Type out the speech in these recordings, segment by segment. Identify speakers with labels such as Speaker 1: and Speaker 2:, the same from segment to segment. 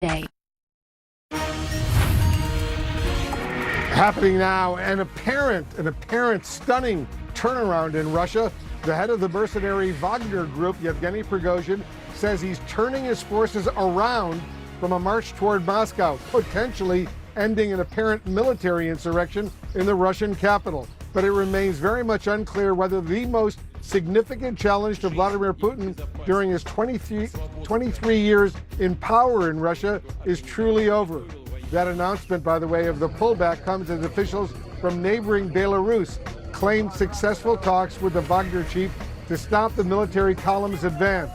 Speaker 1: day.
Speaker 2: Happening now, an apparent stunning turnaround in Russia. The head of the mercenary Wagner group, Yevgeny Prigozhin, says he's turning his forces around from a march toward Moscow, potentially ending an apparent military insurrection in the Russian capital. But it remains very much unclear whether the most significant challenge to Vladimir Putin during his 23 years in power in Russia is truly over. That announcement, by the way, of the pullback comes as officials from neighboring Belarus claimed successful talks with the Wagner chief to stop the military column's advance.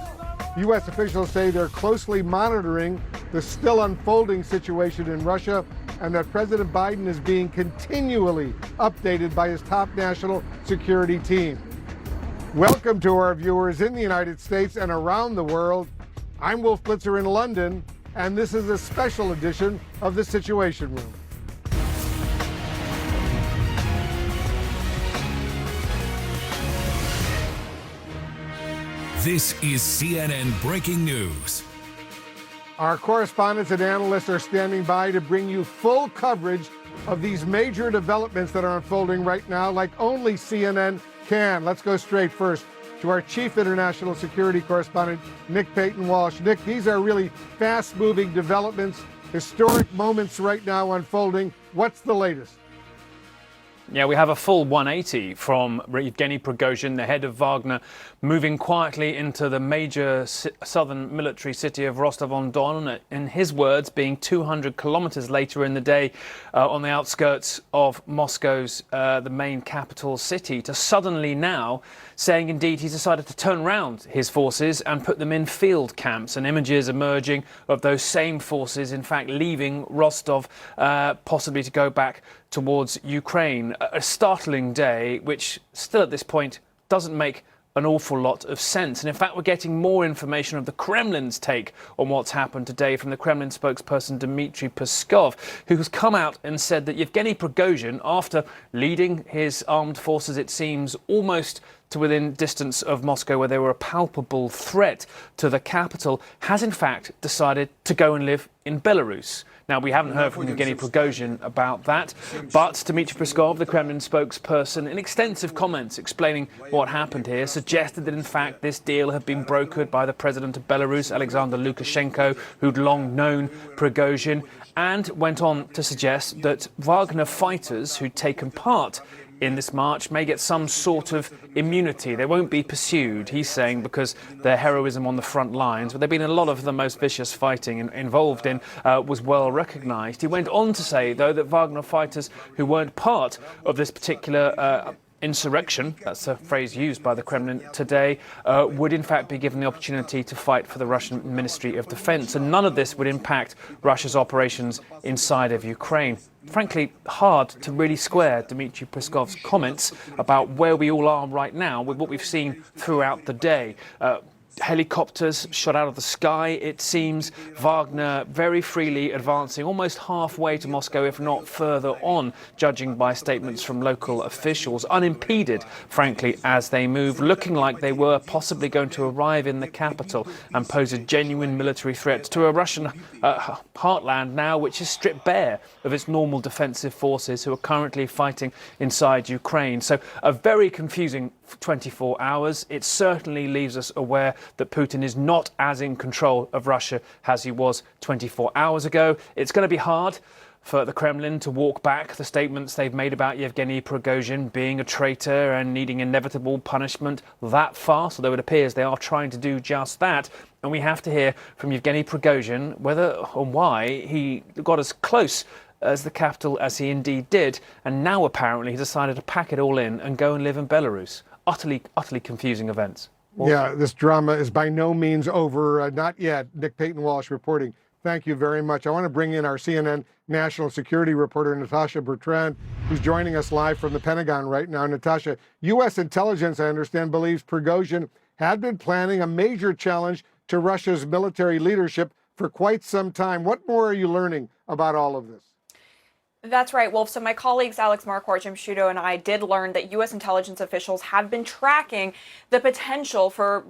Speaker 2: U.S. officials say they're closely monitoring the still unfolding situation in Russia and that President Biden is being continually updated by his top national security team. Welcome to our viewers in the United States and around the world. I'm Wolf Blitzer in London, and this is a special edition of the Situation Room.
Speaker 3: This is CNN Breaking News.
Speaker 2: Our correspondents and analysts are standing by to bring you full coverage of these major developments that are unfolding right now, like only CNN can. Let's go straight first to our chief international security correspondent, Nick Payton-Walsh. Nick, these are really fast-moving developments, historic moments right now unfolding. What's the latest?
Speaker 4: Yeah, we have a full 180 from Yevgeny Prigozhin, the head of Wagner, moving quietly into the major southern military city of Rostov-on-Don, in his words, being 200 kilometers later in the day on the outskirts of Moscow's, the main capital city, to suddenly now saying indeed he's decided to turn around his forces and put them in field camps, and images emerging of those same forces, in fact, leaving Rostov, possibly to go back towards Ukraine. A startling day, which still at this point doesn't make an awful lot of sense. And in fact, we're getting more information of the Kremlin's take on what's happened today from the Kremlin spokesperson Dmitry Peskov, who has come out and said that Yevgeny Prigozhin, after leading his armed forces, it seems, almost to within distance of Moscow, where they were a palpable threat to the capital, has in fact decided to go and live in Belarus. Now, we haven't heard from Yevgeny Prigozhin about that, but Dmitry Peskov, the Kremlin spokesperson, in extensive comments explaining what happened here, suggested that in fact this deal had been brokered by the president of Belarus, Alexander Lukashenko, who'd long known Prigozhin, and went on to suggest that Wagner fighters who'd taken part in this march may get some sort of immunity. They won't be pursued, he's saying, because their heroism on the front lines, but there've been a lot of the most vicious fighting involved in, was well recognised. He went on to say, though, that Wagner fighters who weren't part of this particular insurrection, that's a phrase used by the Kremlin today, would in fact be given the opportunity to fight for the Russian Ministry of Defense. And none of this would impact Russia's operations inside of Ukraine. Frankly, hard to really square Dmitry Peskov's comments about where we all are right now with what we've seen throughout the day. Helicopters shot out of the sky, it seems. Wagner very freely advancing almost halfway to Moscow, if not further on, judging by statements from local officials, unimpeded, frankly, as they move, looking like they were possibly going to arrive in the capital and pose a genuine military threat to a Russian heartland now, which is stripped bare of its normal defensive forces who are currently fighting inside Ukraine. So a very confusing 24 hours. It certainly leaves us aware that Putin is not as in control of Russia as he was 24 hours ago. It's going to be hard for the Kremlin to walk back the statements they've made about Yevgeny Prigozhin being a traitor and needing inevitable punishment that fast, although it appears they are trying to do just that. And we have to hear from Yevgeny Prigozhin whether or why he got as close as the capital as he indeed did, and now apparently he decided to pack it all in and go and live in Belarus. Utterly confusing events.
Speaker 2: Yeah, this drama is by no means over. Not yet. Nick Payton-Walsh reporting. Thank you very much. I want to bring in our CNN national security reporter, Natasha Bertrand, who's joining us live from the Pentagon right now. Natasha, U.S. intelligence, I understand, believes Prigozhin had been planning a major challenge to Russia's military leadership for quite some time. What more are you learning about all of this?
Speaker 1: That's right, Wolf. So my colleagues Alex Marquardt, Jim Sciutto, and I did learn that U.S. intelligence officials have been tracking the potential for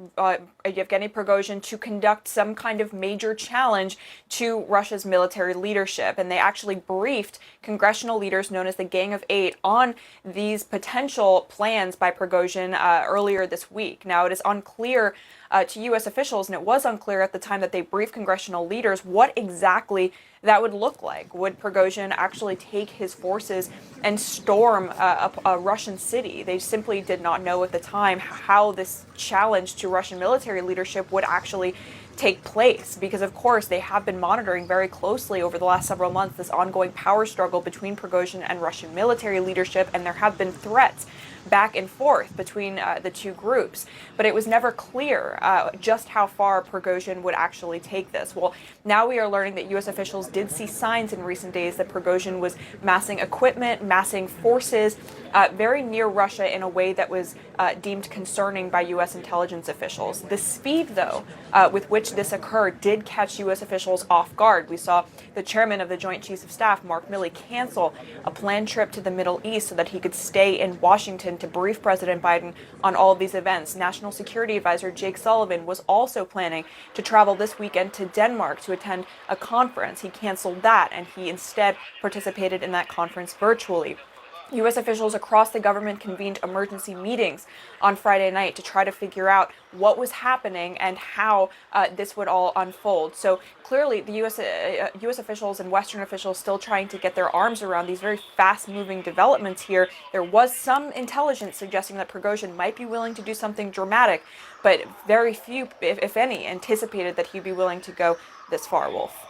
Speaker 1: Yevgeny Prigozhin to conduct some kind of major challenge to Russia's military leadership. And they actually briefed congressional leaders known as the Gang of Eight on these potential plans by Prigozhin earlier this week. Now, it is unclear to U.S. officials, and it was unclear at the time that they briefed congressional leaders, what exactly that would look like. Would Prigozhin actually take his forces and storm a Russian city? They simply did not know at the time how this challenge to Russian military leadership would actually take place, because of course they have been monitoring very closely over the last several months this ongoing power struggle between Prigozhin and Russian military leadership, and there have been threats back and forth between the two groups. But it was never clear just how far Prigozhin would actually take this. Well, now we are learning that U.S. officials did see signs in recent days that Prigozhin was massing equipment, massing forces very near Russia in a way that was deemed concerning by U.S. intelligence officials. The speed, though, with which this occurred did catch U.S. officials off guard. We saw the chairman of the Joint Chiefs of Staff, Mark Milley, cancel a planned trip to the Middle East so that he could stay in Washington to brief President Biden on all of these events. National Security Advisor Jake Sullivan was also planning to travel this weekend to Denmark to attend a conference. He canceled that, and he instead participated in that conference virtually. U.S. officials across the government convened emergency meetings on Friday night to try to figure out what was happening and how this would all unfold. So clearly the U.S. officials and Western officials still trying to get their arms around these very fast-moving developments here. There was some intelligence suggesting that Prigozhin might be willing to do something dramatic, but very few, if any, anticipated that he'd be willing to go this far, Wolf.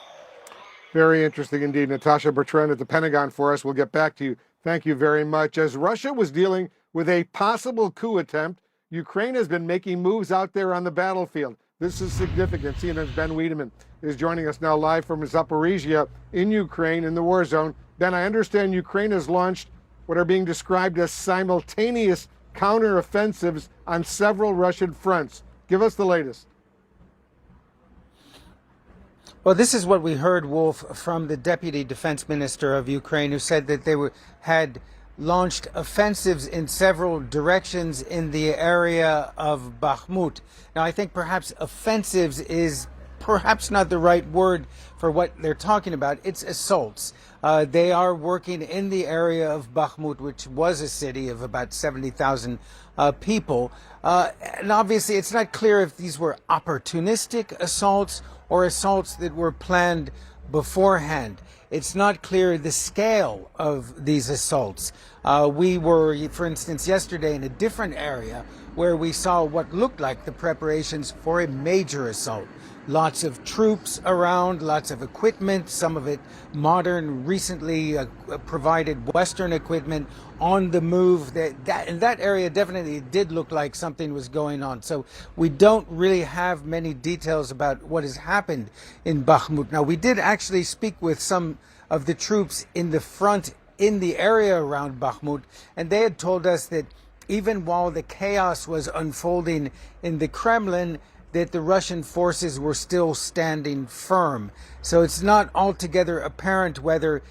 Speaker 2: Very interesting indeed. Natasha Bertrand at the Pentagon for us. We'll get back to you. Thank you very much. As Russia was dealing with a possible coup attempt, Ukraine has been making moves out there on the battlefield. This is significant. CNN's Ben Wiedemann is joining us now live from Zaporizhia in Ukraine in the war zone. Ben, I understand Ukraine has launched what are being described as simultaneous counteroffensives on several Russian fronts. Give us the latest.
Speaker 5: Well, this is what we heard, Wolf, from the Deputy Defense Minister of Ukraine, who said that they had launched offensives in several directions in the area of Bakhmut. Now, I think perhaps offensives is perhaps not the right word for what they're talking about. It's assaults. They are working in the area of Bakhmut, which was a city of about 70,000 people. And obviously, it's not clear if these were opportunistic assaults or assaults that were planned beforehand. It's not clear the scale of these assaults. We were, for instance, yesterday in a different area where we saw what looked like the preparations for a major assault. Lots of troops around, lots of equipment, some of it modern, recently provided Western equipment on the move. In that area definitely did look like something was going on. So we don't really have many details about what has happened in Bakhmut. Now, we did actually speak with some of the troops in the front in the area around Bakhmut, and they had told us that even while the chaos was unfolding in the Kremlin, that the Russian forces were still standing firm. So it's not altogether apparent whether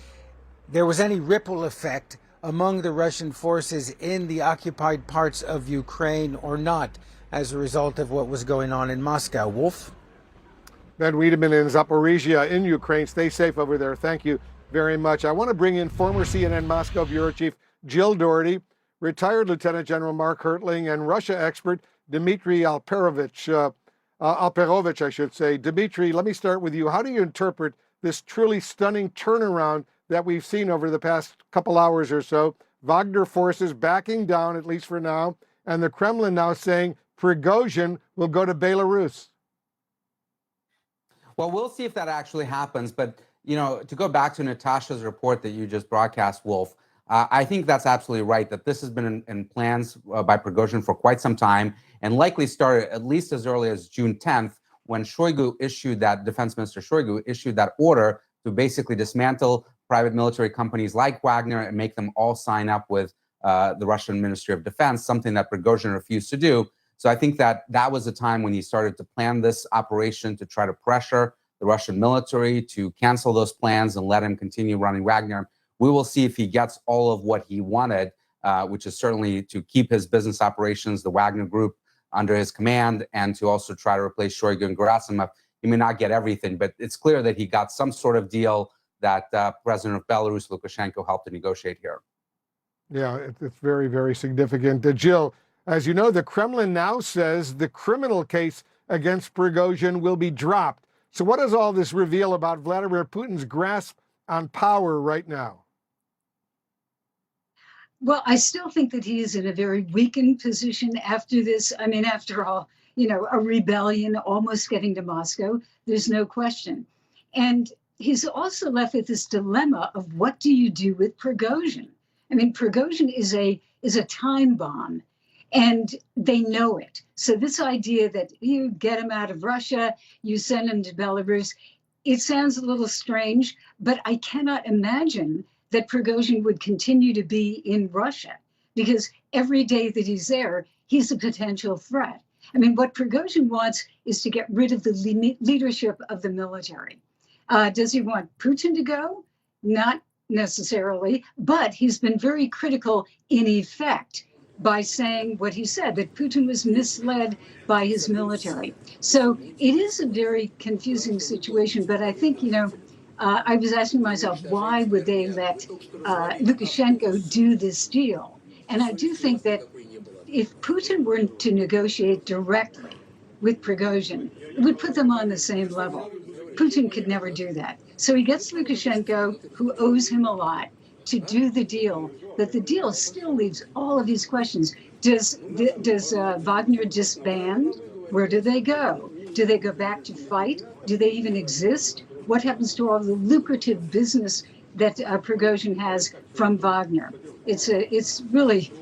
Speaker 5: there was any ripple effect among the Russian forces in the occupied parts of Ukraine or not as a result of what was going on in Moscow. Wolf?
Speaker 2: Ben Wiedemann in Zaporizhia in Ukraine. Stay safe over there. Thank you very much. I want to bring in former CNN Moscow Bureau Chief Jill Doherty, retired Lieutenant General Mark Hertling, and Russia expert Dmitry Alperovich. I should say. Dmitry, let me start with you. How do you interpret this truly stunning turnaround that we've seen over the past couple hours or so? Wagner forces backing down, at least for now, and the Kremlin now saying Prigozhin will go to Belarus.
Speaker 6: Well, we'll see if that actually happens. But, you know, to go back to Natasha's report that you just broadcast, Wolf, I think that's absolutely right, that this has been in plans by Prigozhin for quite some time, and likely started at least as early as June 10th, when Shoigu issued that, Defense Minister Shoigu issued that order to basically dismantle private military companies like Wagner and make them all sign up with the Russian Ministry of Defense, something that Prigozhin refused to do. So I think that that was the time when he started to plan this operation to try to pressure the Russian military to cancel those plans and let him continue running Wagner, We will see if he gets all of what he wanted, which is certainly to keep his business operations, the Wagner Group, under his command, and to also try to replace Shoigu and Gerasimov. He may not get everything, but it's clear that he got some sort of deal that President of Belarus, Lukashenko, helped to negotiate here.
Speaker 2: Yeah, it's very, very significant. Jill, as you know, the Kremlin now says the criminal case against Prigozhin will be dropped. So what does all this reveal about Vladimir Putin's grasp on power right now?
Speaker 7: Well, I still think that he is in a very weakened position after this. I mean, after all, a rebellion almost getting to Moscow, there's no question. And he's also left with this dilemma of what do you do with Prigozhin? I mean, Prigozhin is a time bomb, and they know it. So this idea that you get him out of Russia, you send him to Belarus, it sounds a little strange, but I cannot imagine that Prigozhin would continue to be in Russia, because every day that he's there, he's a potential threat. I mean, what Prigozhin wants is to get rid of the leadership of the military. Does he want Putin to go? Not necessarily, but he's been very critical in effect by saying what he said, that Putin was misled by his military. So it is a very confusing situation, but I think, I was asking myself, why would they let Lukashenko do this deal? And I do think that if Putin were to negotiate directly with Prigozhin, it would put them on the same level. Putin could never do that. So he gets Lukashenko, who owes him a lot, to do the deal. But the deal still leaves all of these questions. Does Wagner disband? Where do they go? Do they go back to fight? Do they even exist? What happens to all the lucrative business that Prigozhin has from Wagner? It's really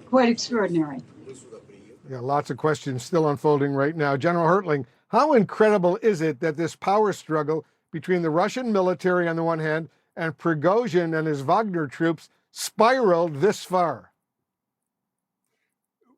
Speaker 7: quite extraordinary.
Speaker 2: Yeah, lots of questions still unfolding right now. General Hertling, how incredible is it that this power struggle between the Russian military on the one hand and Prigozhin and his Wagner troops spiraled this far?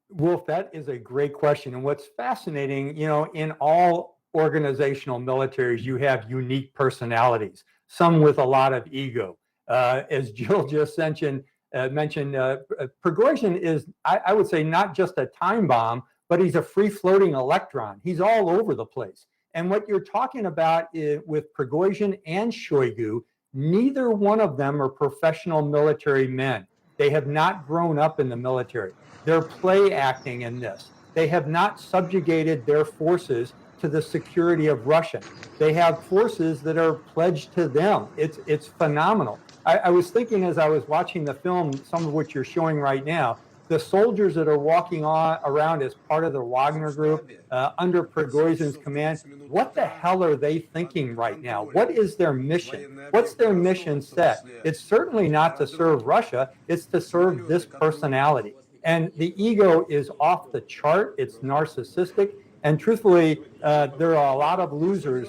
Speaker 8: Wolf, that is a great question. And what's fascinating, in all organizational militaries, you have unique personalities, some with a lot of ego. As Jill just mentioned, Prigozhin is, I would say, not just a time bomb, but he's a free-floating electron. He's all over the place. And what you're talking about with Prigozhin and Shoigu, neither one of them are professional military men. They have not grown up in the military. They're play acting in this. They have not subjugated their forces to the security of Russia. They have forces that are pledged to them. It's phenomenal. I was thinking as I was watching the film, some of which you're showing right now, the soldiers that are walking around as part of the Wagner Group under Prigozhin's command, what the hell are they thinking right now? What is their mission? What's their mission set? It's certainly not to serve Russia. It's to serve this personality. And the ego is off the chart. It's narcissistic. And truthfully, there are a lot of losers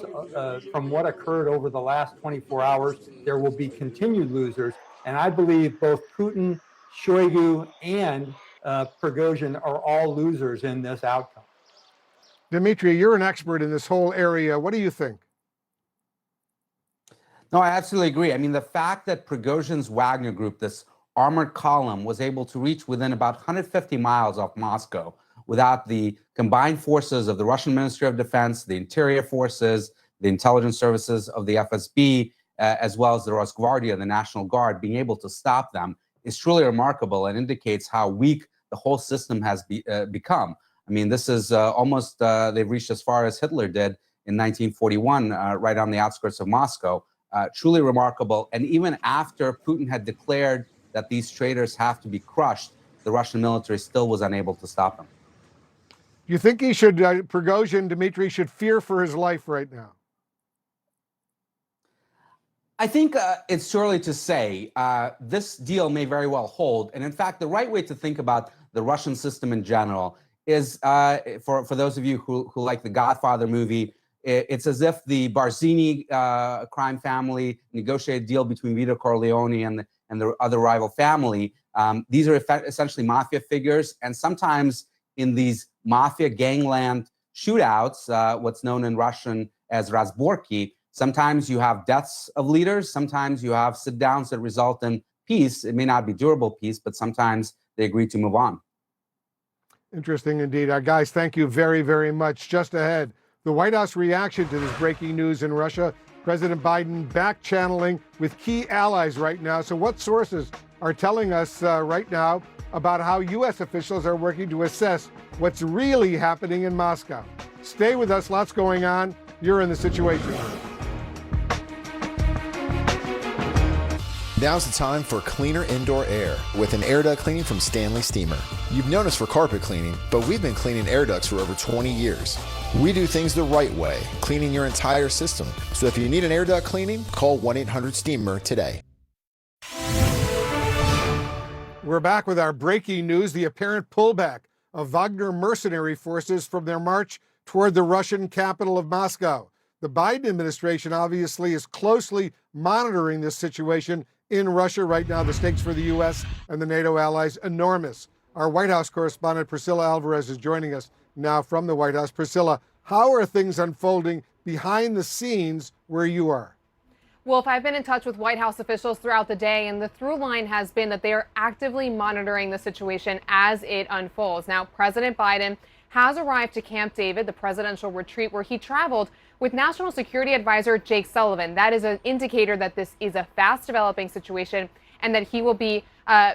Speaker 8: from what occurred over the last 24 hours. There will be continued losers. And I believe both Putin, Shoigu, and Prigozhin are all losers in this outcome.
Speaker 2: Dmitry, you're an expert in this whole area. What do you think?
Speaker 6: No, I absolutely agree. I mean, the fact that Prigozhin's Wagner Group, this armored column, was able to reach within about 150 miles of Moscow without the combined forces of the Russian Ministry of Defense, the interior forces, the intelligence services of the FSB, as well as the Rosgvardia, the National Guard, being able to stop them is truly remarkable and indicates how weak the whole system has become. I mean, this is almost, they've reached as far as Hitler did in 1941, right on the outskirts of Moscow. Truly remarkable. And even after Putin had declared that these traitors have to be crushed, the Russian military still was unable to stop them.
Speaker 2: You think he should, Prigozhin, Dmitry, should fear for his life right now?
Speaker 6: I think it's too early to say. This deal may very well hold. And in fact, the right way to think about the Russian system in general is, for those of you who like the Godfather movie, it's as if the Barzini crime family negotiated a deal between Vito Corleone and the other rival family. These are essentially mafia figures. And sometimes in these mafia gangland shootouts, what's known in Russian as Razborki, Sometimes you have deaths of leaders. Sometimes you have sit downs that result in peace. It may not be durable peace, but sometimes they agree to move on.
Speaker 2: Interesting indeed. Guys, thank you very, very much. Just ahead, the White House reaction to this breaking news in Russia. President Biden back channeling with key allies right now. So what sources are telling us right now about how U.S. officials are working to assess what's really happening in Moscow? Stay with us. Lots going on. You're in The Situation Room.
Speaker 9: Now's the time for cleaner indoor air with an air duct cleaning from Stanley Steamer. You've known us for carpet cleaning, but we've been cleaning air ducts for over 20 years. We do things the right way, cleaning your entire system. So if you need an air duct cleaning, call 1-800-STEAMER today.
Speaker 2: We're back with our breaking news, the apparent pullback of Wagner mercenary forces from their march toward the Russian capital of Moscow. The Biden administration obviously is closely monitoring this situation in Russia right now. The stakes for the U.S. and the NATO allies enormous. Our White House correspondent Priscilla Alvarez is joining us now from the White House. Priscilla, how are things unfolding behind the scenes where you are?
Speaker 10: Wolf, I've been in touch with White House officials throughout the day, and the through line has been that they are actively monitoring the situation as it unfolds. Now, President Biden has arrived to Camp David, the presidential retreat where he traveled with National Security Advisor Jake Sullivan. That is an indicator that this is a fast developing situation and that he will be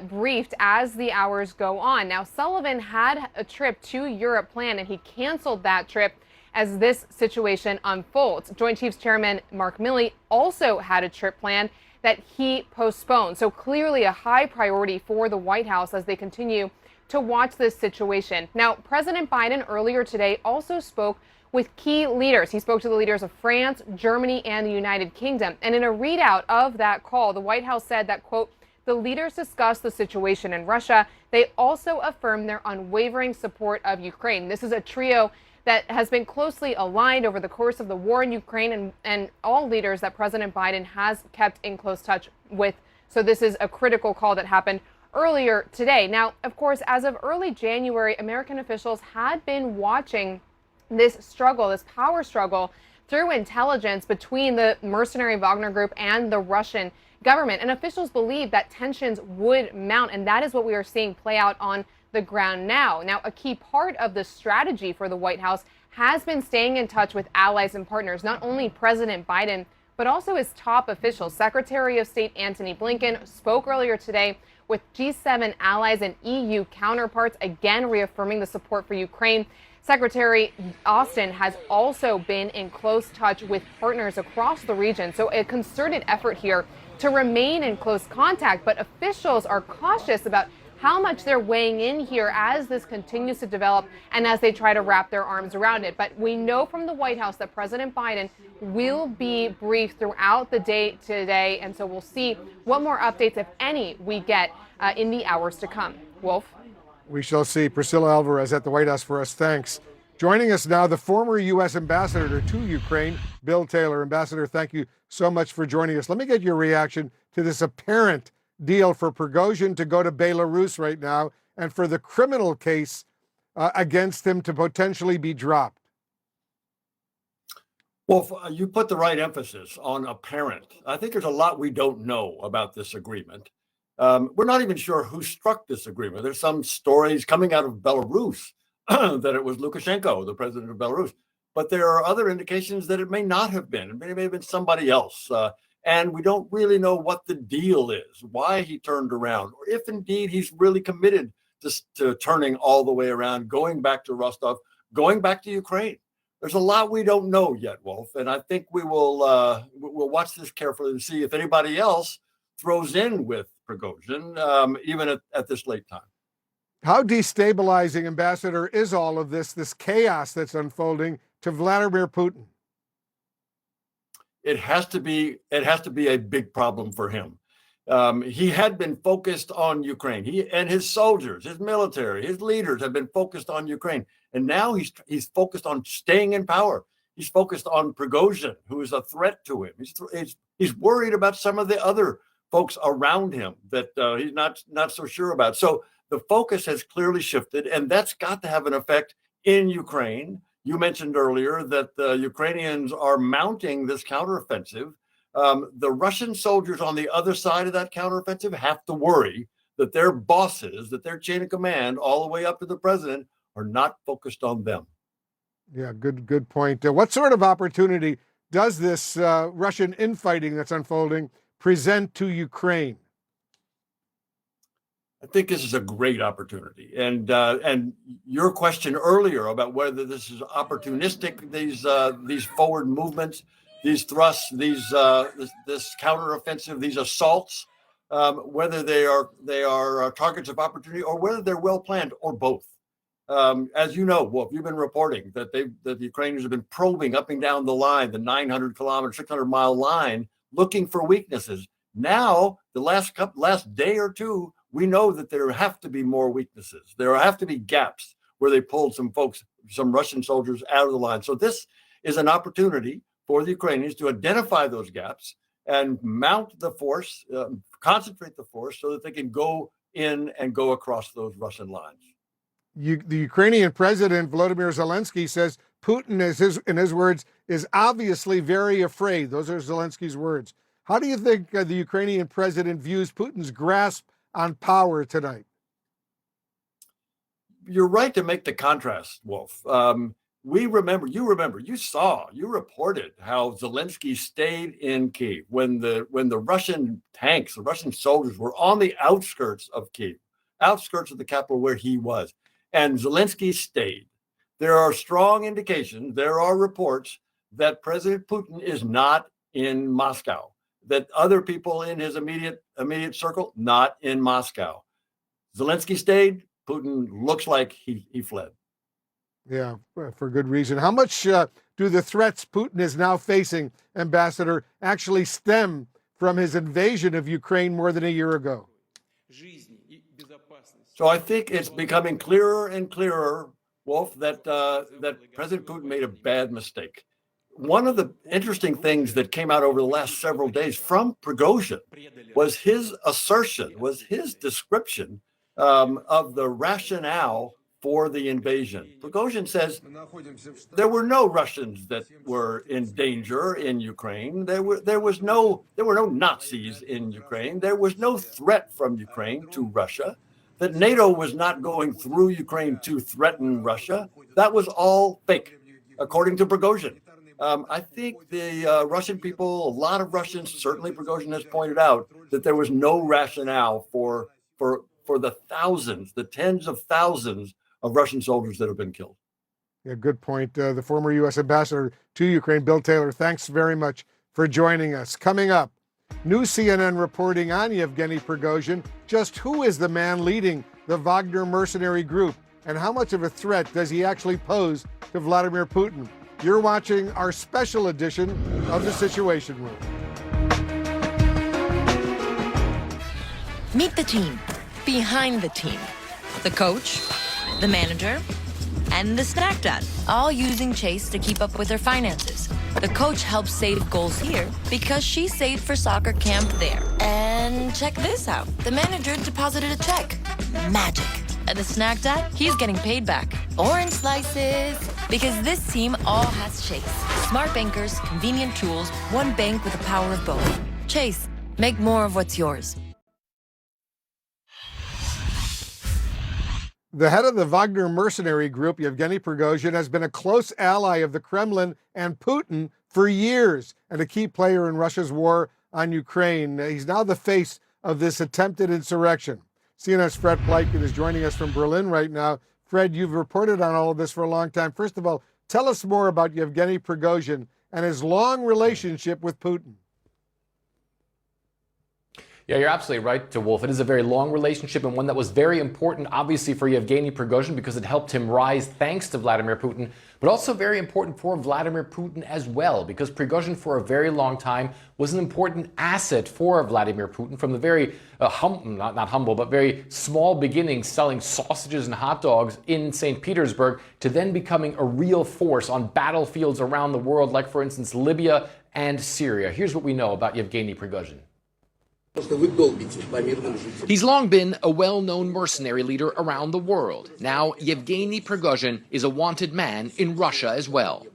Speaker 10: briefed as the hours go on. Now, Sullivan had a trip to Europe planned, and he canceled that trip as this situation unfolds. Joint Chiefs Chairman Mark Milley also had a trip planned that he postponed. So clearly a high priority for the White House as they continue to watch this situation. Now, President Biden earlier today also spoke with key leaders. He spoke to the leaders of France, Germany, and the United Kingdom. And in a readout of that call, the White House said that, quote, the leaders discussed the situation in Russia. They also affirmed their unwavering support of Ukraine. This is a trio that has been closely aligned over the course of the war in Ukraine and all leaders that President Biden has kept in close touch with. So this is a critical call that happened earlier today. Now, of course, as of early January, American officials had been watching this struggle, this power struggle through intelligence between the mercenary Wagner group and the Russian government. And officials believe that tensions would mount, and that is what we are seeing play out on the ground now. Now, a key part of the strategy for the White House has been staying in touch with allies and partners, not only President Biden, but also his top officials. Secretary of State Antony Blinken spoke earlier today with G7 allies and EU counterparts, again reaffirming the support for Ukraine. Secretary Austin has also been in close touch with partners across the region. So a concerted effort here to remain in close contact, but officials are cautious about how much they're weighing in here as this continues to develop and as they try to wrap their arms around it. But we know from the White House that President Biden will be briefed throughout the day today. And so we'll see what more updates, if any, we get in the hours to come. Wolf?
Speaker 2: We shall see. Priscilla Alvarez at the White House for us. Thanks. Joining us now, the former U.S. ambassador to Ukraine, Bill Taylor. Ambassador, thank you so much for joining us. Let me get your reaction to this apparent deal for Prigozhin to go to Belarus right now and for the criminal case against him to potentially be dropped.
Speaker 11: Well, you put the right emphasis on apparent. I think there's a lot we don't know about this agreement. We're not even sure who struck this agreement. There's some stories coming out of Belarus that it was Lukashenko, the president of Belarus. But there are other indications that it may not have been. It may have been somebody else. And we don't really know what the deal is, why he turned around, or if indeed he's really committed to turning all the way around, going back to Rostov, going back to Ukraine. There's a lot we don't know yet, Wolf. And I think we'll watch this carefully to see if anybody else throws in with Prigozhin, even at this late time.
Speaker 2: How destabilizing, Ambassador, is all of this chaos that's unfolding to Vladimir Putin?
Speaker 11: It has to be a big problem for him. He had been focused on Ukraine. He and his soldiers, his military, his leaders have been focused on Ukraine. And now he's focused on staying in power. He's focused on Prigozhin, who is a threat to him. He's worried about some of the other folks around him that he's not so sure about. So the focus has clearly shifted, and that's got to have an effect in Ukraine. You mentioned earlier that the Ukrainians are mounting this counteroffensive. The Russian soldiers on the other side of that counteroffensive have to worry that their bosses, that their chain of command, all the way up to the president, are not focused on them.
Speaker 2: Yeah, good point. What sort of opportunity does this Russian infighting that's unfolding present to Ukraine?
Speaker 11: I think this is a great opportunity, and your question earlier about whether this is opportunistic, these forward movements, these thrusts, this counteroffensive, these assaults, whether they are targets of opportunity or whether they're well planned or both. As you know, Wolf, you've been reporting that the Ukrainians have been probing up and down the line, the 900-kilometer, 600-mile line, looking for weaknesses. Now, the last day or two, we know that there have to be more weaknesses. There have to be gaps where they pulled some Russian soldiers out of the line. So this is an opportunity for the Ukrainians to identify those gaps and mount the force, concentrate the force so that they can go in and go across those Russian lines.
Speaker 2: The Ukrainian president, Volodymyr Zelensky, says Putin, in his words, is obviously very afraid. Those are Zelensky's words. How do you think the Ukrainian president views Putin's grasp on power tonight?
Speaker 11: You're right to make the contrast, Wolf. You reported how Zelensky stayed in Kyiv when the Russian tanks, the Russian soldiers were on the outskirts of Kyiv, outskirts of the capital where he was. And Zelensky stayed. There are strong indications, there are reports that President Putin is not in Moscow, that other people in his immediate circle, not in Moscow. Zelensky stayed. Putin looks like he fled.
Speaker 2: Yeah, for good reason. How much do the threats Putin is now facing, Ambassador, actually stem from his invasion of Ukraine more than a year ago?
Speaker 11: So I think it's becoming clearer and clearer, Wolf, that President Putin made a bad mistake. One of the interesting things that came out over the last several days from Prigozhin was his assertion, was his description of the rationale for the invasion. Prigozhin says there were no Russians that were in danger in Ukraine. There were no Nazis in Ukraine. There was no threat from Ukraine to Russia. That NATO was not going through Ukraine to threaten Russia. That was all fake, according to Prigozhin. I think the Russian people, a lot of Russians, certainly Prigozhin has pointed out that there was no rationale for the thousands, the tens of thousands of Russian soldiers that have been killed.
Speaker 2: Yeah, good point. The former U.S. ambassador to Ukraine, Bill Taylor, thanks very much for joining us. Coming up, new CNN reporting on Yevgeny Prigozhin. Just who is the man leading the Wagner mercenary group, and how much of a threat does he actually pose to Vladimir Putin? You're watching our special edition of The Situation Room.
Speaker 12: Meet the team behind the team. The coach, the manager, and the snack dad, all using Chase to keep up with their finances. The coach helps save goals here because she saved for soccer camp there. And check this out. The manager deposited a check. Magic. And the snack dad, he's getting paid back. Orange slices. Because this team all has Chase. Smart bankers, convenient tools, one bank with the power of both. Chase, make more of what's yours.
Speaker 2: The head of the Wagner mercenary group, Yevgeny Prigozhin, has been a close ally of the Kremlin and Putin for years and a key player in Russia's war on Ukraine. He's now the face of this attempted insurrection. CNN's Fred Pleitgen is joining us from Berlin right now. Fred, you've reported on all of this for a long time. First of all, tell us more about Yevgeny Prigozhin and his long relationship with Putin.
Speaker 13: Yeah, you're absolutely right, Wolf. It is a very long relationship and one that was very important, obviously, for Yevgeny Prigozhin because it helped him rise thanks to Vladimir Putin, but also very important for Vladimir Putin as well because Prigozhin for a very long time was an important asset for Vladimir Putin from the very not humble, but very small beginnings selling sausages and hot dogs in St. Petersburg to then becoming a real force on battlefields around the world, like, for instance, Libya and Syria. Here's what we know about Yevgeny Prigozhin. He's long been a well-known mercenary leader around the world. Now, Yevgeny Prigozhin is a wanted man in Russia as well.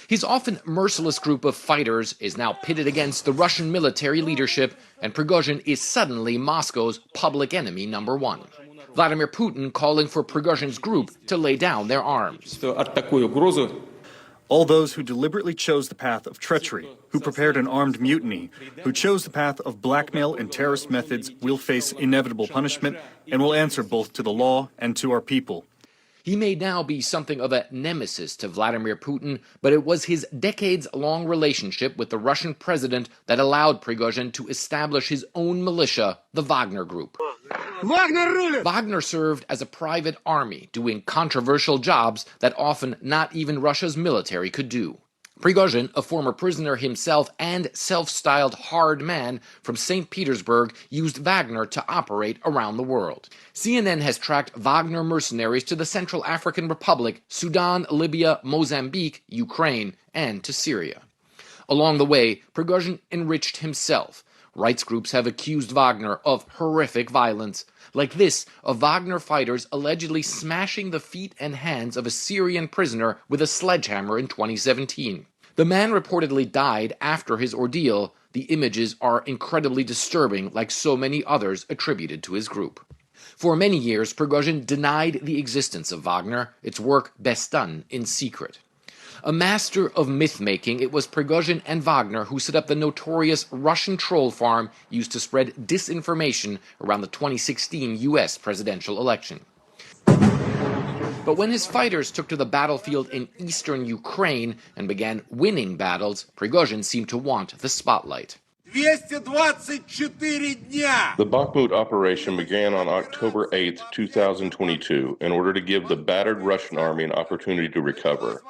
Speaker 13: His often merciless group of fighters is now pitted against the Russian military leadership, and Prigozhin is suddenly Moscow's public enemy number one. Vladimir Putin calling for Prigozhin's group to lay down their arms.
Speaker 14: All those who deliberately chose the path of treachery, who prepared an armed mutiny, who chose the path of blackmail and terrorist methods will face inevitable punishment and will answer both to the law and to our people.
Speaker 13: He may now be something of a nemesis to Vladimir Putin, but it was his decades-long relationship with the Russian president that allowed Prigozhin to establish his own militia, the Wagner Group. Wagner served as a private army, doing controversial jobs that often not even Russia's military could do. Prigozhin, a former prisoner himself and self-styled hard man from St. Petersburg, used Wagner to operate around the world. CNN has tracked Wagner mercenaries to the Central African Republic, Sudan, Libya, Mozambique, Ukraine, and to Syria. Along the way, Prigozhin enriched himself. Rights groups have accused Wagner of horrific violence, like this of Wagner fighters allegedly smashing the feet and hands of a Syrian prisoner with a sledgehammer in 2017. The man reportedly died after his ordeal. The images are incredibly disturbing, like so many others attributed to his group. For many years, Prigozhin denied the existence of Wagner, its work best done in secret. A master of myth-making, it was Prigozhin and Wagner who set up the notorious Russian troll farm used to spread disinformation around the 2016 U.S. presidential election. But when his fighters took to the battlefield in eastern Ukraine and began winning battles, Prigozhin seemed to want the spotlight.
Speaker 15: The Bakhmut operation began on October 8, 2022, in order to give the battered Russian army an opportunity to recover.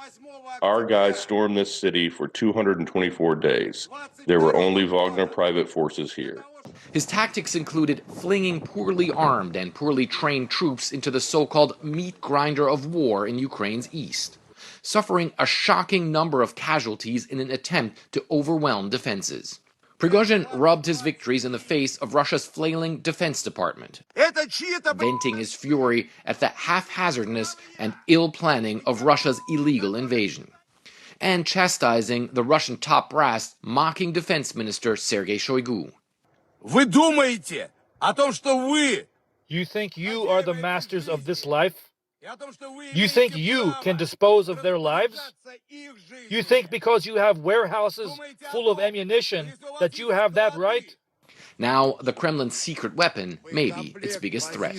Speaker 15: Our guys stormed this city for 224 days. There were only Wagner private forces here.
Speaker 13: His tactics included flinging poorly armed and poorly trained troops into the so-called meat grinder of war in Ukraine's east, suffering a shocking number of casualties in an attempt to overwhelm defenses. Prigozhin rubbed his victories in the face of Russia's flailing Defense Department, venting his fury at the haphazardness and ill planning of Russia's illegal invasion, and chastising the Russian top brass, mocking Defense Minister Sergei Shoigu.
Speaker 16: You think you are the masters of this life? You think you can dispose of their lives? You think because you have warehouses full of ammunition that you have that right?
Speaker 13: Now, the Kremlin's secret weapon may be its biggest threat.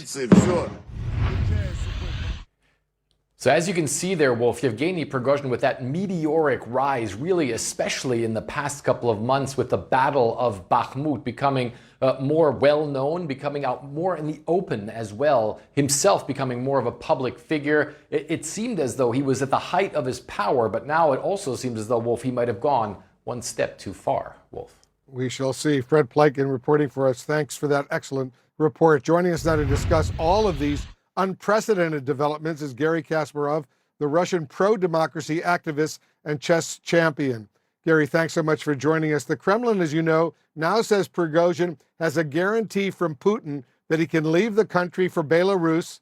Speaker 13: So as you can see there, Wolf, Yevgeny Prigozhin with that meteoric rise, really especially in the past couple of months with the Battle of Bakhmut becoming more well-known, becoming out more in the open as well, himself becoming more of a public figure. It seemed as though he was at the height of his power, but now it also seems as though, Wolf, he might have gone one step too far, Wolf.
Speaker 2: We shall see. Fred Pleitgen reporting for us. Thanks for that excellent report. Joining us now to discuss all of these unprecedented developments is Garry Kasparov, the Russian pro-democracy activist and chess champion. Gary, thanks so much for joining us. The Kremlin, as you know, now says Prigozhin has a guarantee from Putin that he can leave the country for Belarus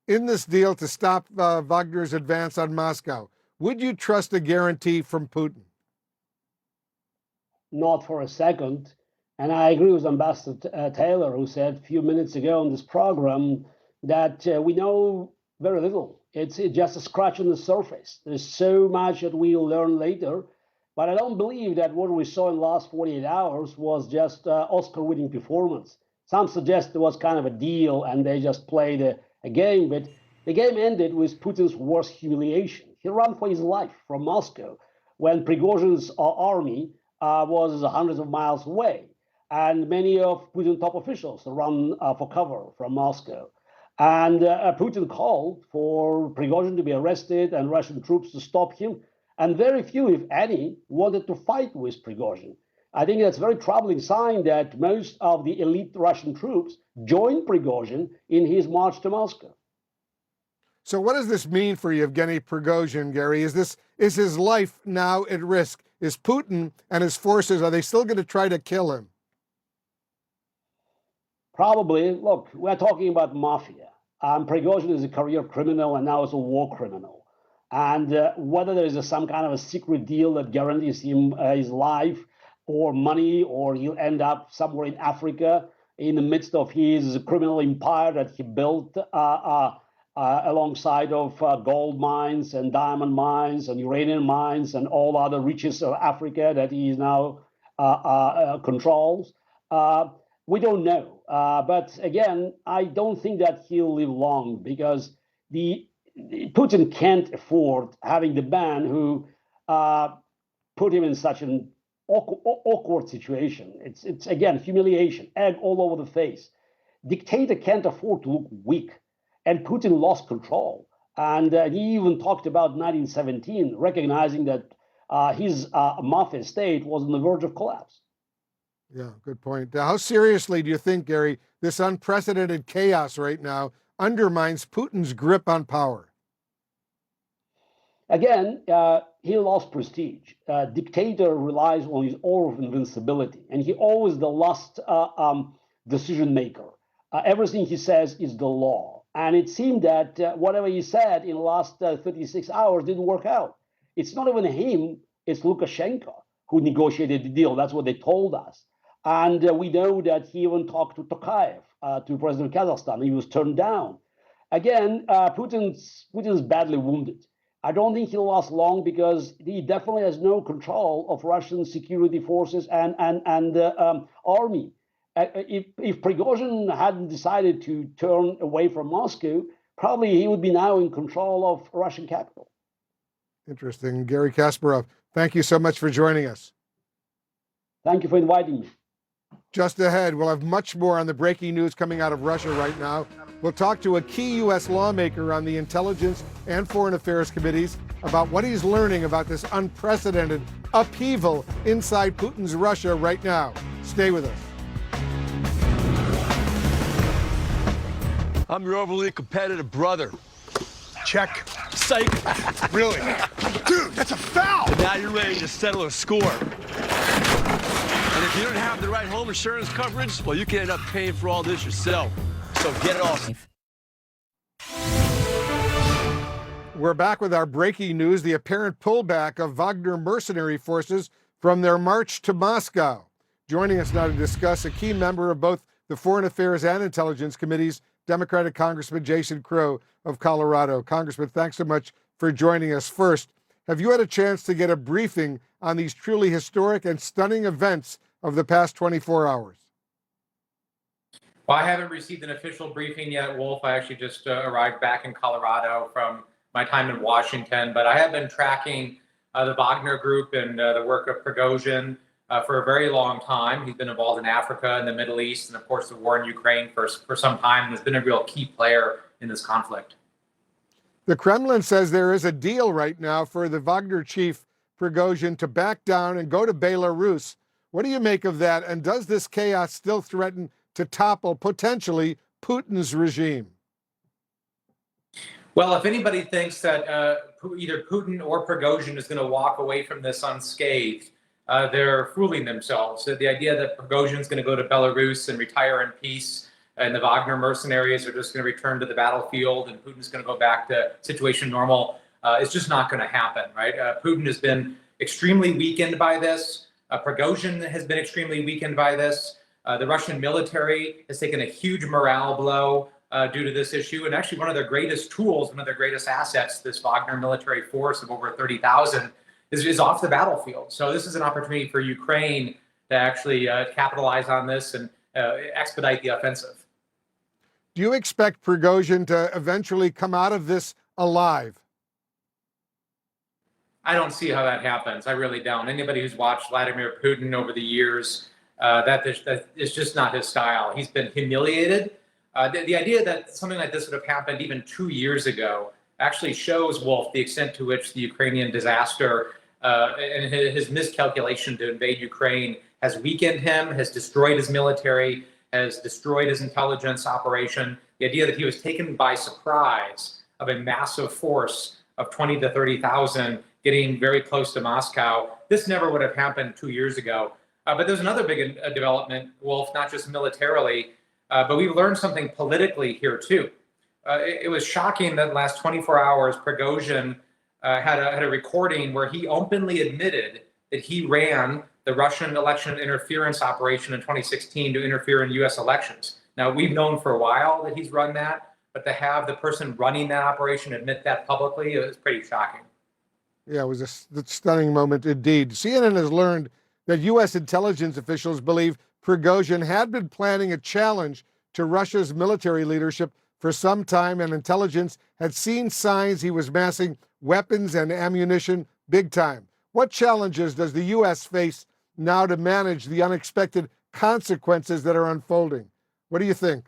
Speaker 2: in this deal to stop Wagner's advance on Moscow. Would you trust a guarantee from Putin?
Speaker 17: Not for a second. And I agree with Ambassador Taylor, who said a few minutes ago on this program that we know very little. It's just a scratch on the surface. There's so much that we'll learn later. But I don't believe that what we saw in the last 48 hours was just Oscar-winning performance. Some suggest there was kind of a deal and they just played a game, but the game ended with Putin's worst humiliation. He ran for his life from Moscow when Prigozhin's army was hundreds of miles away. And many of Putin's top officials ran for cover from Moscow. And Putin called for Prigozhin to be arrested and Russian troops to stop him. And very few, if any, wanted to fight with Prigozhin. I think that's a very troubling sign that most of the elite Russian troops joined Prigozhin in his march to Moscow.
Speaker 2: So what does this mean for Yevgeny Prigozhin, Gary? Is his life now at risk? Is Putin and his forces, are they still going to try to kill him?
Speaker 17: Probably, look, we're talking about mafia. Prigozhin is a career criminal and now is a war criminal. And whether there is some kind of a secret deal that guarantees him his life or money, or he'll end up somewhere in Africa in the midst of his criminal empire that he built alongside of gold mines and diamond mines and uranium mines and all other riches of Africa that he now controls. We don't know. But again, I don't think that he'll live long, because Putin can't afford having the man who put him in such an awkward situation. It's again, humiliation, egg all over the face. Dictator can't afford to look weak. And Putin lost control. And he even talked about 1917, recognizing that his mafia state was on the verge of collapse.
Speaker 2: Yeah, good point. How seriously do you think, Gary, this unprecedented chaos right now undermines Putin's grip on power?
Speaker 17: Again, he lost prestige. Dictator relies on his aura of invincibility, and he always the last decision maker. Everything he says is the law. And it seemed that whatever he said in the last 36 hours didn't work out. It's not even him, it's Lukashenko who negotiated the deal. That's what they told us. And we know that he even talked to Tokayev, to President of Kazakhstan. He was turned down. Again, Putin's badly wounded. I don't think he'll last long, because he definitely has no control of Russian security forces and army. If Prigozhin hadn't decided to turn away from Moscow, probably he would be now in control of Russian capital.
Speaker 2: Interesting. Gary Kasparov, thank you so much for joining us.
Speaker 17: Thank you for inviting me.
Speaker 2: Just ahead, we'll have much more on the breaking news coming out of Russia right now. We'll talk to a key U.S. lawmaker on the Intelligence and Foreign Affairs committees about what he's learning about this unprecedented upheaval inside Putin's Russia right now. Stay with us.
Speaker 18: I'm your overly competitive brother. Check. Psych. Really? Dude, that's a foul! And now you're ready to settle a score. And if you don't have the right home insurance coverage, well, you can end up paying for all this yourself. So get it off.
Speaker 2: We're back with our breaking news, the apparent pullback of Wagner mercenary forces from their march to Moscow. Joining us now to discuss, a key member of both the Foreign Affairs and Intelligence Committees, Democratic Congressman Jason Crow of Colorado. Congressman, thanks so much for joining us. First, have you had a chance to get a briefing on these truly historic and stunning events of the past 24 hours?
Speaker 19: Well, I haven't received an official briefing yet, Wolf. I actually just arrived back in Colorado from my time in Washington, but I have been tracking the Wagner Group and the work of Prigozhin for a very long time. He's been involved in Africa and the Middle East, and of course the war in Ukraine for some time, and has been a real key player in this conflict.
Speaker 2: The Kremlin says there is a deal right now for the Wagner chief Prigozhin to back down and go to Belarus. What do you make of that? And does this chaos still threaten to topple potentially Putin's regime?
Speaker 19: Well, if anybody thinks that either Putin or Prigozhin is going to walk away from this unscathed, they're fooling themselves. The idea that Prigozhin is going to go to Belarus and retire in peace, and the Wagner mercenaries are just going to return to the battlefield, and Putin's going to go back to situation normal, it's just not going to happen, right? Putin has been extremely weakened by this. Prigozhin has been extremely weakened by this. The Russian military has taken a huge morale blow due to this issue. And actually one of their greatest tools, one of their greatest assets, this Wagner military force of over 30,000 is off the battlefield. So this is an opportunity for Ukraine to actually capitalize on this and expedite the offensive.
Speaker 2: Do you expect Prigozhin to eventually come out of this alive?
Speaker 19: I don't see how that happens. I really don't. Anybody who's watched Vladimir Putin over the years, that is just not his style. He's been humiliated. The idea that something like this would have happened even 2 years ago actually shows, Wolf, the extent to which the Ukrainian disaster and his miscalculation to invade Ukraine has weakened him, has destroyed his military, has destroyed his intelligence operation. The idea that he was taken by surprise of a massive force of 20 to 30,000 getting very close to Moscow, this never would have happened 2 years ago. But there's another big development, Wolf, not just militarily. But we've learned something politically here too. It was shocking that last 24 hours, Prigozhin had a recording where he openly admitted that he ran the Russian election interference operation in 2016 to interfere in U.S. elections. Now, we've known for a while that he's run that, but to have the person running that operation admit that publicly is pretty shocking.
Speaker 2: Yeah, it was a stunning moment indeed. CNN has learned that U.S. intelligence officials believe Prigozhin had been planning a challenge to Russia's military leadership for some time, and intelligence had seen signs he was massing weapons and ammunition big time. What challenges does the U.S. face now to manage the unexpected consequences that are unfolding? What do you think?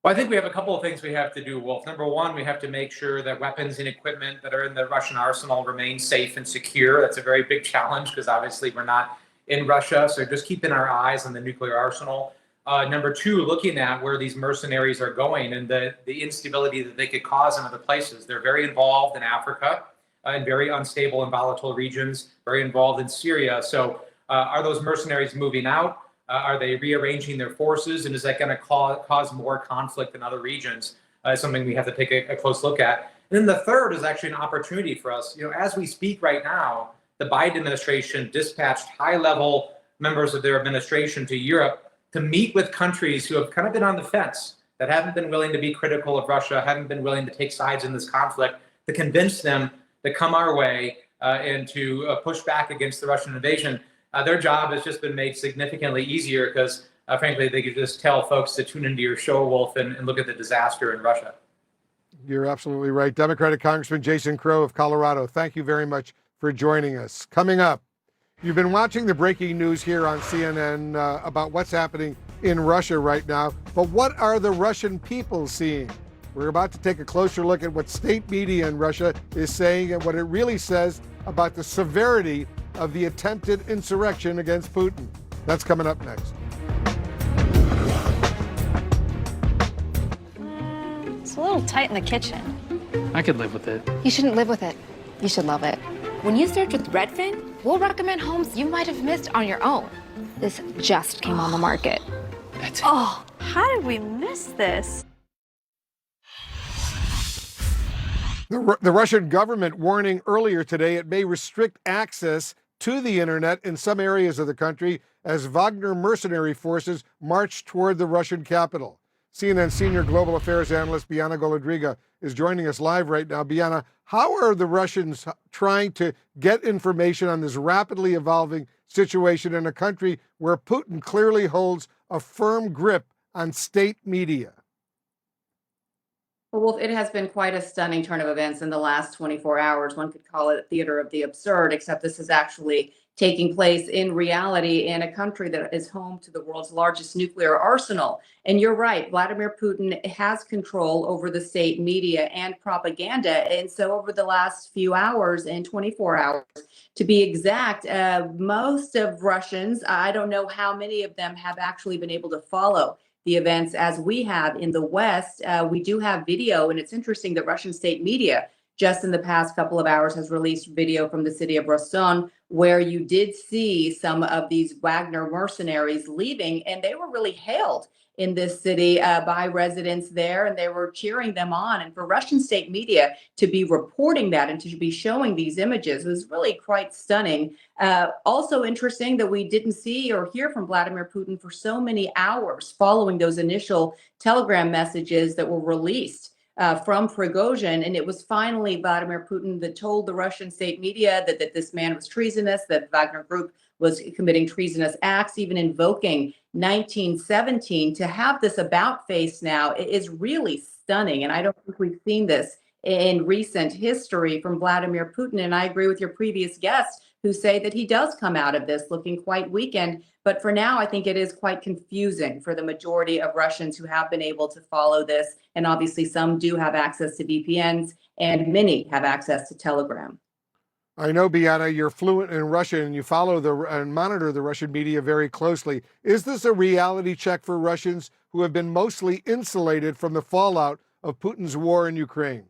Speaker 19: Well, I think we have a couple of things we have to do, Wolf. Number one, we have to make sure that weapons and equipment that are in the Russian arsenal remain safe and secure. That's a very big challenge because obviously we're not in Russia. So just keeping our eyes on the nuclear arsenal. Number two, looking at where these mercenaries are going and the instability that they could cause in other places. They're very involved in Africa, in very unstable and volatile regions, very involved in Syria. So are those mercenaries moving out? Are they rearranging their forces? And is that going to cause more conflict in other regions? Something we have to take a close look at. And then the third is actually an opportunity for us. You know, as we speak right now, the Biden administration dispatched high-level members of their administration to Europe to meet with countries who have kind of been on the fence, that haven't been willing to be critical of Russia, haven't been willing to take sides in this conflict, to convince them to come our way and to push back against the Russian invasion. Their job has just been made significantly easier because, frankly, they could just tell folks to tune into your show, Wolf, and look at the disaster in Russia.
Speaker 2: You're absolutely right. Democratic Congressman Jason Crow of Colorado, thank you very much for joining us. Coming up, you've been watching the breaking news here on CNN about what's happening in Russia right now, but what are the Russian people seeing? We're about to take a closer look at what state media in Russia is saying and what it really says about the severity of the attempted insurrection against Putin. That's coming up next.
Speaker 20: It's a little tight in the kitchen.
Speaker 4: I could live with it.
Speaker 20: You shouldn't live with it. You should love it. When you search with Redfin, we'll recommend homes you might have missed on your own. This just came on the market.
Speaker 4: That's it.
Speaker 20: Oh, how did we miss this?
Speaker 2: The Russian government warning earlier today it may restrict access to the internet in some areas of the country as Wagner mercenary forces march toward the Russian capital. CNN senior global affairs analyst Biana Golodriga is joining us live right now. Biana, how are the Russians trying to get information on this rapidly evolving situation in a country where Putin clearly holds a firm grip on state media?
Speaker 21: Well, Wolf, it has been quite a stunning turn of events in the last 24 hours. One could call it theater of the absurd, except this is actually taking place in reality in a country that is home to the world's largest nuclear arsenal. And you're right, Vladimir Putin has control over the state media and propaganda. And so over the last few hours and 24 hours, to be exact, most of Russians, I don't know how many of them have actually been able to follow the events as we have in the West. We do have video, and it's interesting that Russian state media just in the past couple of hours has released video from the city of Rostov, where you did see some of these Wagner mercenaries leaving, and they were really hailed in this city by residents there, and they were cheering them on. And for Russian state media to be reporting that and to be showing these images was really quite stunning. Also interesting that we didn't see or hear from Vladimir Putin for so many hours following those initial telegram messages that were released from Prigozhin. And it was finally Vladimir Putin that told the Russian state media that this man was treasonous, that Wagner Group was committing treasonous acts, even invoking 1917. To have this about face now is really stunning. And I don't think we've seen this in recent history from Vladimir Putin. And I agree with your previous guests who say that he does come out of this looking quite weakened. But for now, I think it is quite confusing for the majority of Russians who have been able to follow this. And obviously, some do have access to VPNs, and many have access to Telegram.
Speaker 2: I know, Biana, you're fluent in Russian and you follow and monitor the Russian media very closely. Is this a reality check for Russians who have been mostly insulated from the fallout of Putin's war in Ukraine?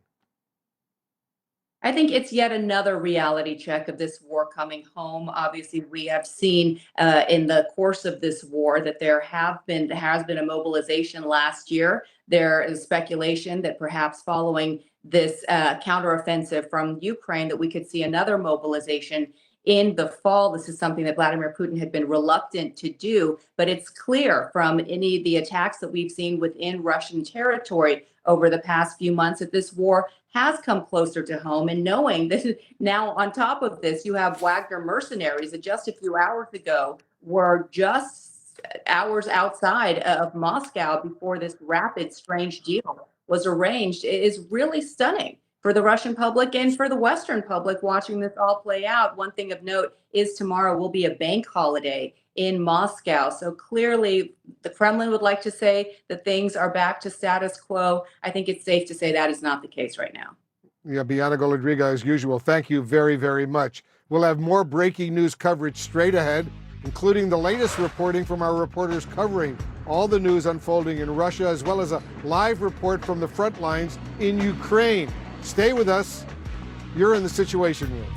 Speaker 21: I think it's yet another reality check of this war coming home. Obviously, we have seen in the course of this war that there has been a mobilization last year. There is speculation that perhaps following this counteroffensive from Ukraine, that we could see another mobilization in the fall. This is something that Vladimir Putin had been reluctant to do, but it's clear from any of the attacks that we've seen within Russian territory over the past few months that this war has come closer to home. And knowing that now on top of this, you have Wagner mercenaries that just a few hours ago were just hours outside of Moscow before this rapid, strange deal was arranged, is really stunning for the Russian public and for the Western public watching this all play out. One thing of note is tomorrow will be a bank holiday in Moscow. So clearly the Kremlin would like to say that things are back to status quo. I think it's safe to say that is not the case right now.
Speaker 2: Yeah, Bianca Golodriga, as usual, thank you very, very much. We'll have more breaking news coverage straight ahead, including the latest reporting from our reporters covering all the news unfolding in Russia, as well as a live report from the front lines in Ukraine. Stay with us. You're in the Situation Room.